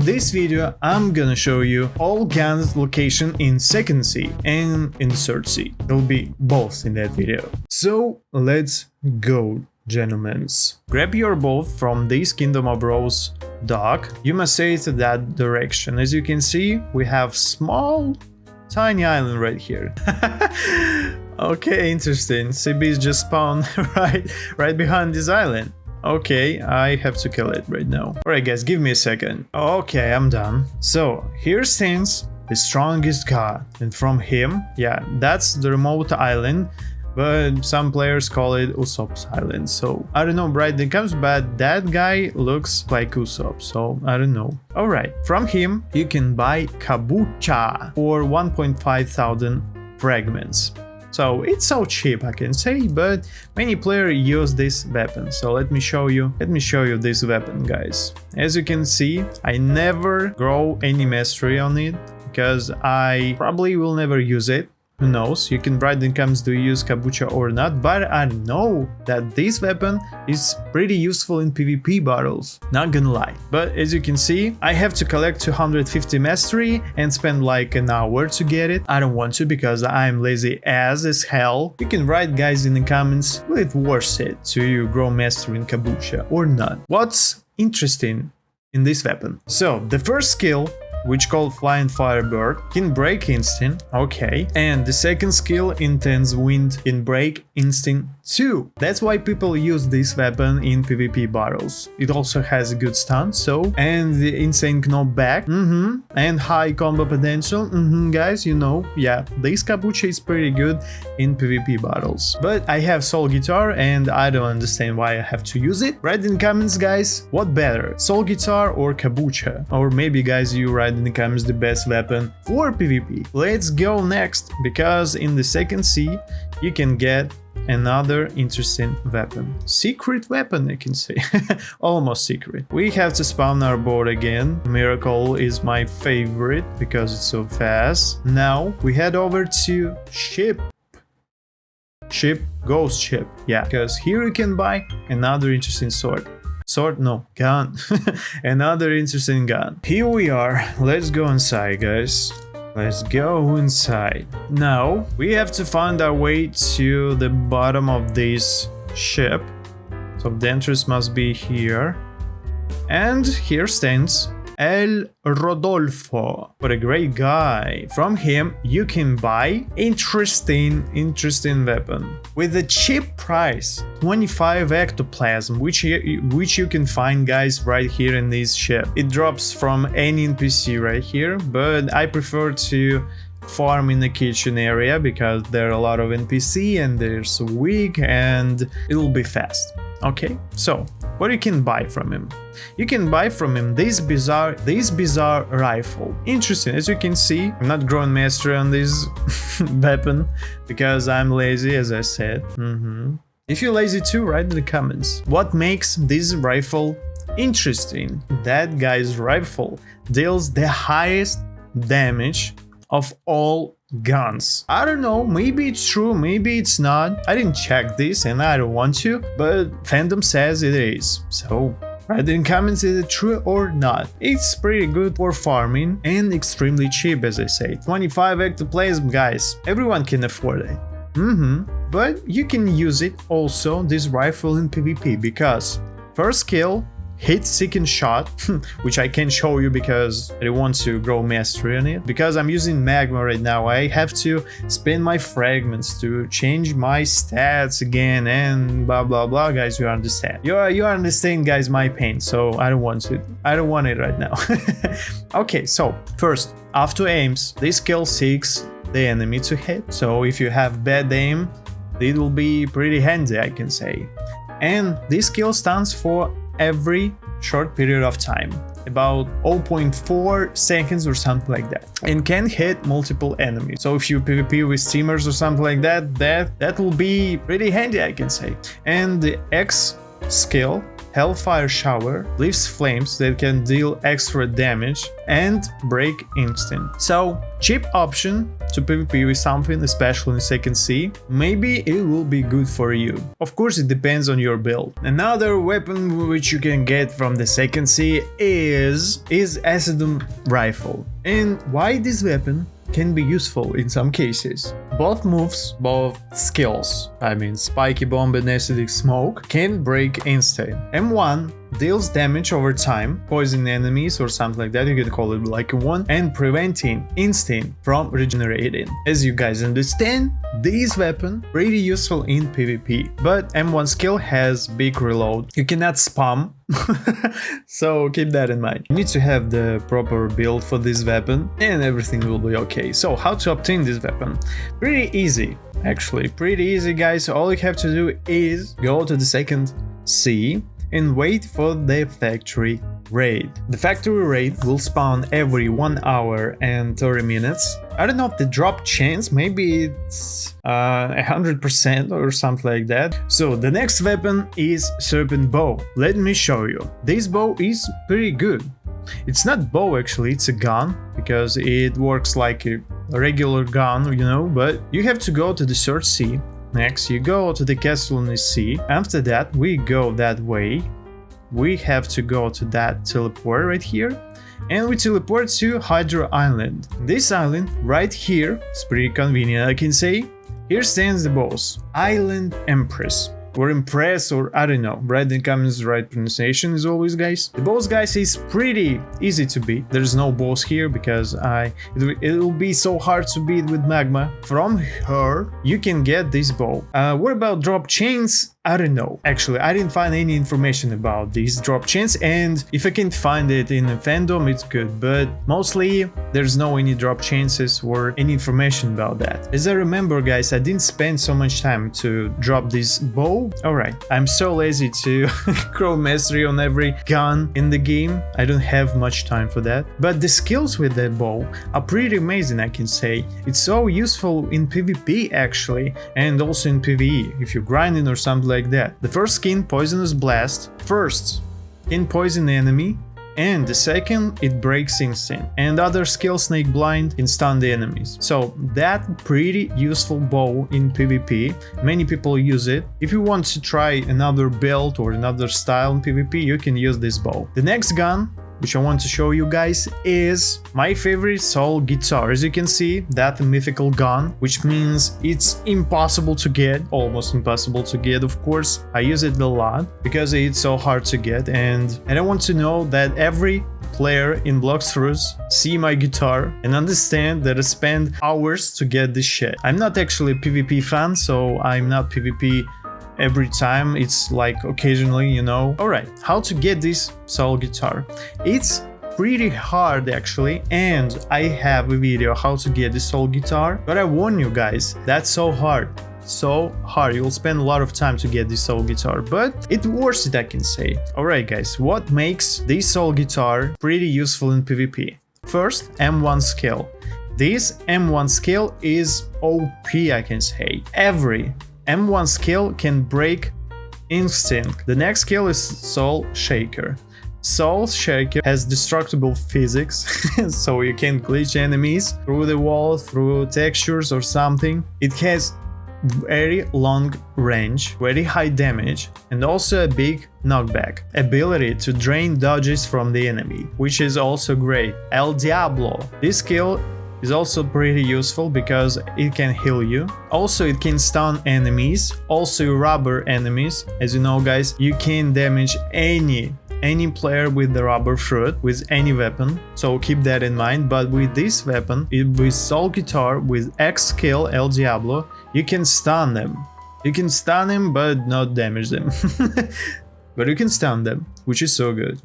this video I'm gonna show you all guns location in second sea and in third sea. There'll be both in that video. So let's go, gentlemen. Grab your boat from this Kingdom of Rose dock. You must sail to that direction. As you can see, we have small tiny island right here. Okay, interesting. Sea beast just spawned right behind this island. Okay, I have to kill it right now. Alright guys, give me a second. Okay, I'm done. So, here stands the strongest god. And from him, yeah, that's the remote island. But some players call it Usopp's island. So, I don't know, right? It comes bad. That guy looks like Usopp. So, I don't know. Alright, from him, you can buy Kabucha for 1,500 fragments. So it's so cheap, I can say, but many players use this weapon. So let me show you this weapon, guys. As you can see, I never grow any mastery on it because I probably will never use it. Who knows? You can write in comments do you use Kabucha or not, but I know that this weapon is pretty useful in PvP battles, not gonna lie. But as you can see, I have to collect 250 mastery and spend like an hour to get it. I don't want to because I'm lazy as hell. You can write, guys, in the comments, will it worth it to grow mastery in Kabucha or not? What's interesting in this weapon? So the first skill, which called Flying Firebird, can break instant, okay, and the second skill, Intense Wind, can break instant too. That's why people use this weapon in PvP battles. It also has a good stun, so, and the insane knockback, and high combo potential, guys, you know, yeah, this Kabucha is pretty good in PvP battles. But I have Soul Guitar and I don't understand why I have to use it. Write in the comments, guys, what better, Soul Guitar or Kabucha? Or maybe, guys, you write in the comments the best weapon for PvP. Let's go next, because in the second sea you can get another interesting weapon. Secret weapon, I can say. Almost secret. We have to spawn our boat again. Miracle is my favorite because it's so fast. Now we head over to Ghost Ship. Yeah, because here you can buy another interesting sword. Gun. Another interesting gun. Here we are. Let's go inside, guys. Let's go inside. Now we have to find our way to the bottom of this ship. So the entrance must be here. And here stands El Rodolfo. What a great guy. From him you can buy interesting weapon with a cheap price, 25 ectoplasm, which you can find, guys, right here in this ship. It drops from any NPC right here, but I prefer to farm in the kitchen area because there are a lot of NPC and they're so weak and it'll be fast. Okay, so what you can buy from him? You can buy from him this bizarre rifle. Interesting. As you can see, I'm not growing mastery on this weapon because I'm lazy, as I said. If you're lazy too, write in the comments. What makes this rifle interesting? That guy's rifle deals the highest damage of all guns. I don't know, maybe it's true, maybe it's not. I didn't check this and I don't want to, but fandom says it is. So write in comments, is it true or not? It's pretty good for farming and extremely cheap, as I say. 25 ectoplasm, guys. Everyone can afford it. But you can use it also, this rifle, in PvP, because first skill, hit seeking shot, which I can't show you because I don't want to grow mastery on it. Because I'm using magma right now, I have to spend my fragments to change my stats again and blah blah blah, guys. You understand. You understand, guys, my pain. So I don't want it right now. Okay, so first, after aims, this skill seeks the enemy to hit. So if you have bad aim, it will be pretty handy, I can say. And this skill stands for every short period of time, about 0.4 seconds or something like that, and can hit multiple enemies. So if you PvP with streamers or something like that, that will be pretty handy, I can say. And the X skill Hellfire Shower, leaves flames that can deal extra damage, and break instant. So, cheap option to PvP with something, especially in second sea. Maybe it will be good for you. Of course, it depends on your build. Another weapon which you can get from the second sea is Acidum Rifle. And why this weapon can be useful in some cases. Both moves, both skills, I mean Spiky Bomb and Acidic Smoke, can break instant. M1 deals damage over time, poison enemies or something like that, you can call it like one, and preventing instant from regenerating. As you guys understand, this weapon pretty useful in PvP, but M1 skill has big reload. You cannot spam, so keep that in mind. You need to have the proper build for this weapon and everything will be okay. So how to obtain this weapon? Pretty easy, actually, pretty easy guys. All you have to do is go to the second sea and wait for the factory raid. The factory raid will spawn every 1 hour and 30 minutes. I don't know if the drop chance, maybe it's 100% or something like that. So the next weapon is Serpent Bow. Let me show you. This bow is pretty good. It's not bow actually, it's a gun, because it works like a regular gun, you know, but you have to go to the third sea. Next, you go to the castle in the sea. After that, we go that way. We have to go to that teleport right here. And we teleport to Hydra Island. This island right here is pretty convenient, I can say. Here stands the boss, Island Empress. Or Empress, or I don't know. Write in the comments the right pronunciation as always, guys. The boss, guys, is pretty easy to beat. There's no boss here because it'll be so hard to beat with magma. From her, you can get this bow. What about drop chains? I don't know. Actually, I didn't find any information about these drop chains, and if I can find it in a fandom, it's good, but mostly there's no any drop chances or any information about that. As I remember, guys, I didn't spend so much time to drop this bow. Alright, I'm so lazy to grow mastery on every gun in the game. I don't have much time for that. But the skills with that bow are pretty amazing, I can say. It's so useful in PvP actually, and also in PvE, if you're grinding or something like that. The first skin, Poisonous Blast, first can poison the enemy, and the second, it breaks instant, and other skill, Snake Blind, can stun the enemies. So that pretty useful bow in PvP. Many people use it. If you want to try another build or another style in PvP, you can use this bow. The next gun, which I want to show you guys, is my favorite soul guitar. As you can see, that mythical gun, which means it's impossible to get, almost impossible to get, of course. I use it a lot because it's so hard to get, and I want to know that every player in Blox Fruits see my guitar and understand that I spend hours to get this shit. I'm not actually a PvP fan, so I'm not PvP every time, it's like occasionally, you know. Alright, how to get this soul guitar? It's pretty hard actually, and I have a video how to get this soul guitar, but I warn you guys, that's so hard. So hard, you'll spend a lot of time to get this soul guitar, but it's worth it, I can say. Alright guys, what makes this soul guitar pretty useful in PvP? First, M1 skill. This M1 skill is OP, I can say. Every M1 skill can break instant. The next skill is Soul Shaker. Soul Shaker has destructible physics, so you can glitch enemies through the wall, through textures or something. It has very long range, very high damage, and also a big knockback. Ability to drain dodges from the enemy, which is also great. El Diablo. This skill is also pretty useful because it can heal you. Also, it can stun enemies, also rubber enemies. As you know, guys, you can damage any player with the rubber fruit, with any weapon, so keep that in mind. But with this weapon, with Soul Guitar, with X skill El Diablo, you can stun them. You can stun them but not damage them. But you can stun them, which is so good.